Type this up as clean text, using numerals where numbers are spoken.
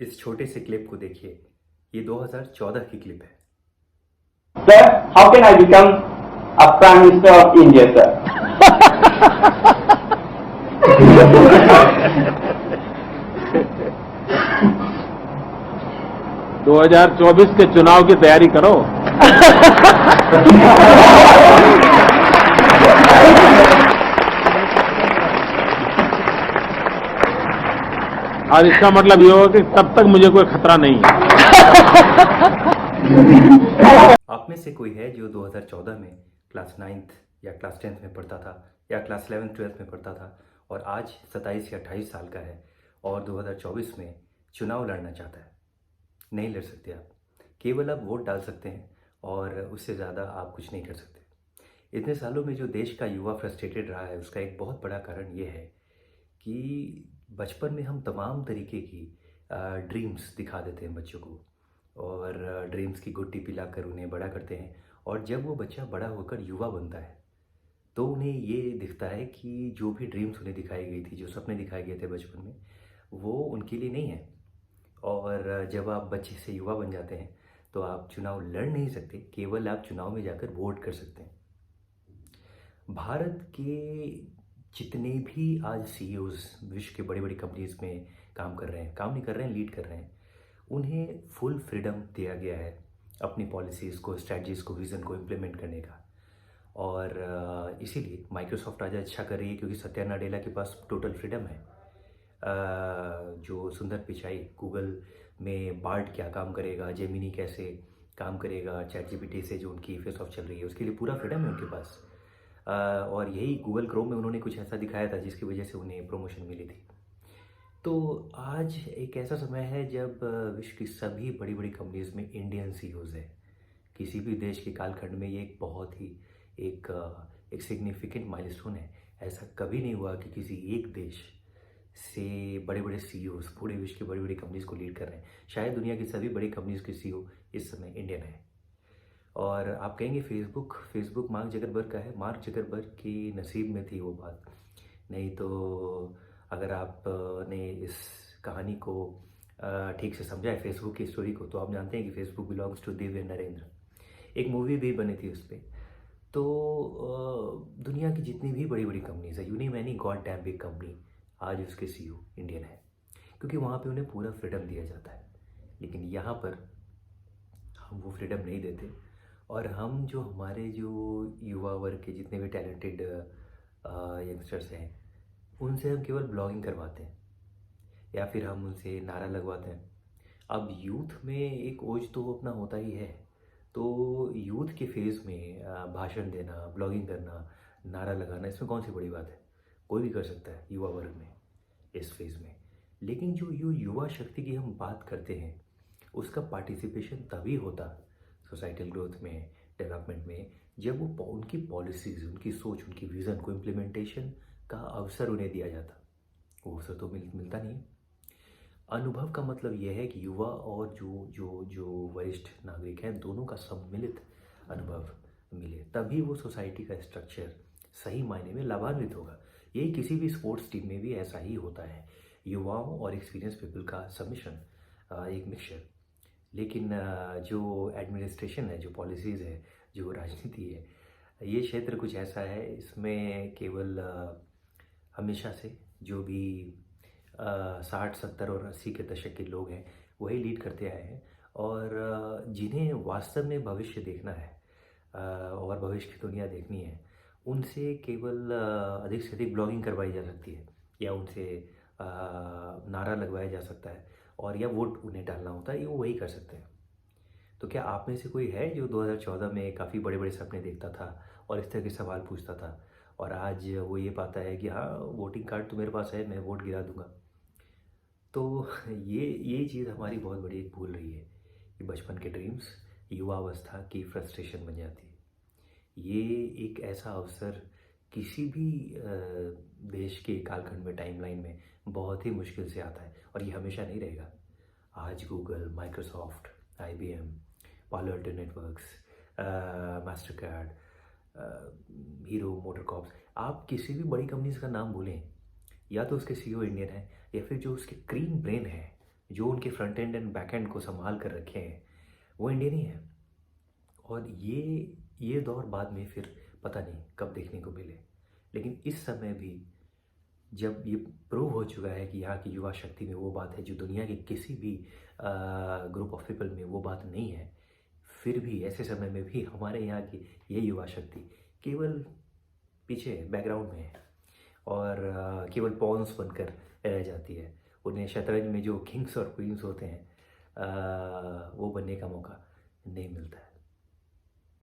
इस छोटे से क्लिप को देखिए। ये 2014 की क्लिप है। Sir, how can I become a Prime Minister of India, sir? 2024 के चुनाव की तैयारी करो। और इसका मतलब ये होगा कि तब तक मुझे कोई खतरा नहीं है। आप में से कोई है जो 2014 में क्लास 9th या क्लास 10th में पढ़ता था या क्लास 11th 12th में पढ़ता था और आज 27 या 28 साल का है और 2024 में चुनाव लड़ना चाहता है? नहीं लड़ सकते आप। केवल आप वोट डाल सकते हैं और उससे ज़्यादा आप कुछ नहीं कर सकते। इतने सालों में जो देश का युवा फ्रस्ट्रेटेड रहा है उसका एक बहुत बड़ा कारण ये है कि बचपन में हम तमाम तरीके की ड्रीम्स दिखा देते हैं बच्चों को और ड्रीम्स की गुट्टी पिलाकर उन्हें बड़ा करते हैं और जब वो बच्चा बड़ा होकर युवा बनता है तो उन्हें ये दिखता है कि जो भी ड्रीम्स उन्हें दिखाई गई थी, जो सपने दिखाए गए थे बचपन में, वो उनके लिए नहीं है। और जब आप बच्चे से युवा बन जाते हैं तो आप चुनाव लड़ नहीं सकते, केवल आप चुनाव में जाकर वोट कर सकते हैं। भारत के जितने भी आज सीईओज विश्व के बड़ी बड़ी कंपनीज में काम कर रहे हैं, काम नहीं कर रहे हैं, लीड कर रहे हैं, उन्हें फुल फ्रीडम दिया गया है अपनी पॉलिसीज़ को, स्ट्रैटेजीज़ को, विज़न को इम्प्लीमेंट करने का। और इसीलिए माइक्रोसॉफ्ट आज अच्छा कर रही है क्योंकि सत्या नाडेला के पास टोटल फ्रीडम है। जो सुंदर पिचाई गूगल में बार्ड क्या काम करेगा, जेमिनी कैसे काम करेगा, चैट जीपीटी से जो उनकी फेस ऑफ चल रही है उसके लिए पूरा फ्रीडम है उनके पास। और यही गूगल क्रोम में उन्होंने कुछ ऐसा दिखाया था जिसकी वजह से उन्हें प्रमोशन मिली थी। तो आज एक ऐसा समय है जब विश्व की सभी बड़ी बड़ी कंपनीज में इंडियन सीईओज है। किसी भी देश के कालखंड में ये एक बहुत ही एक सिग्निफिकेंट माइलस्टोन है। ऐसा कभी नहीं हुआ कि किसी एक देश से बड़े बड़े सीईओज पूरे विश्व की बड़ी बड़ी कंपनीज को लीड कर रहे हैं। शायद दुनिया की सभी बड़ी कंपनीज के सीईओ इस समय इंडियन है। और आप कहेंगे फेसबुक मार्क जकरबर्ग का है। मार्क जकरबर्ग की नसीब में थी वो बात, नहीं तो अगर आपने इस कहानी को ठीक से समझा है फेसबुक की स्टोरी को, तो आप जानते हैं कि Facebook belongs to Divya Narendra. एक मूवी भी बनी थी उस पर। तो दुनिया की जितनी भी बड़ी बड़ी कंपनीज है, यूनिमैनी गॉड डैम बिग कंपनी, आज उसके सीईओ इंडियन है क्योंकि वहाँ पे उन्हें पूरा फ्रीडम दिया जाता है। लेकिन यहाँ पर हम वो फ्रीडम नहीं देते और हम जो हमारे जो युवा वर्ग के जितने भी टैलेंटेड यंगस्टर्स हैं उनसे हम केवल ब्लॉगिंग करवाते हैं या फिर हम उनसे नारा लगवाते हैं। अब यूथ में एक ओज तो अपना होता ही है, तो यूथ के फेज़ में भाषण देना, ब्लॉगिंग करना, नारा लगाना, इसमें कौन सी बड़ी बात है? कोई भी कर सकता है युवा वर्ग में इस फेज़ में। लेकिन जो युवा शक्ति की हम बात करते हैं उसका पार्टिसिपेशन तभी होता सोसाइटल ग्रोथ में, डेवलपमेंट में, जब वो उनकी पॉलिसीज़, उनकी सोच, उनकी विज़न को इम्प्लीमेंटेशन का अवसर उन्हें दिया जाता। वो अवसर तो मिलता नहीं है। अनुभव का मतलब यह है कि युवा और जो जो जो वरिष्ठ नागरिक हैं दोनों का सम्मिलित अनुभव मिले, तभी वो सोसाइटी का स्ट्रक्चर सही मायने में लाभान्वित होगा। यही किसी भी स्पोर्ट्स टीम में भी ऐसा ही होता है, युवाओं और एक्सपीरियंस पीपल का सबमिशन, एक मिक्सचर। लेकिन जो एडमिनिस्ट्रेशन है, जो पॉलिसीज़ है, जो राजनीति है, ये क्षेत्र कुछ ऐसा है, इसमें केवल हमेशा से जो भी 60, 70 और 80 के दशक के लोग हैं वही लीड करते आए हैं। और जिन्हें वास्तव में भविष्य देखना है और भविष्य की दुनिया देखनी है, उनसे केवल अधिक से अधिक ब्लॉगिंग करवाई जा सकती है या उनसे नारा लगवाया जा सकता है और या वोट उन्हें डालना होता है, ये वो वही कर सकते हैं। तो क्या आप में से कोई है जो 2014 में काफ़ी बड़े बड़े सपने देखता था और इस तरह के सवाल पूछता था और आज वो ये पाता है कि हाँ, वोटिंग कार्ड तो मेरे पास है, मैं वोट गिरा दूंगा? तो ये चीज़ हमारी बहुत बड़ी एक भूल रही है कि बचपन के ड्रीम्स युवावस्था की फ्रस्ट्रेशन बन जाती है। ये एक ऐसा अवसर किसी भी देश के कालखंड में, टाइमलाइन में बहुत ही मुश्किल से आता है और ये हमेशा नहीं रहेगा। आज Google, Microsoft, IBM, Palo Alto Networks, Mastercard, Hero MotoCorps, आप किसी भी बड़ी कंपनीज का नाम बोलें, या तो उसके सीईओ इंडियन है या फिर जो उसके क्रीम ब्रेन है, जो उनके front end and back and को संभाल कर रखे हैं वो इंडियन ही है। और ये दौर बाद में फिर पता नहीं कब देखने को मिले, लेकिन इस समय भी जब ये प्रूव हो चुका है कि यहाँ की युवा शक्ति में वो बात है जो दुनिया के किसी भी ग्रुप ऑफ पीपल में वो बात नहीं है, फिर भी ऐसे समय में भी हमारे यहाँ की ये युवा शक्ति केवल पीछे बैकग्राउंड में है और केवल पॉन्स बनकर रह जाती है। उन्हें शतरंज में जो किंग्स और क्वींस होते हैं वो बनने का मौका नहीं मिलता है।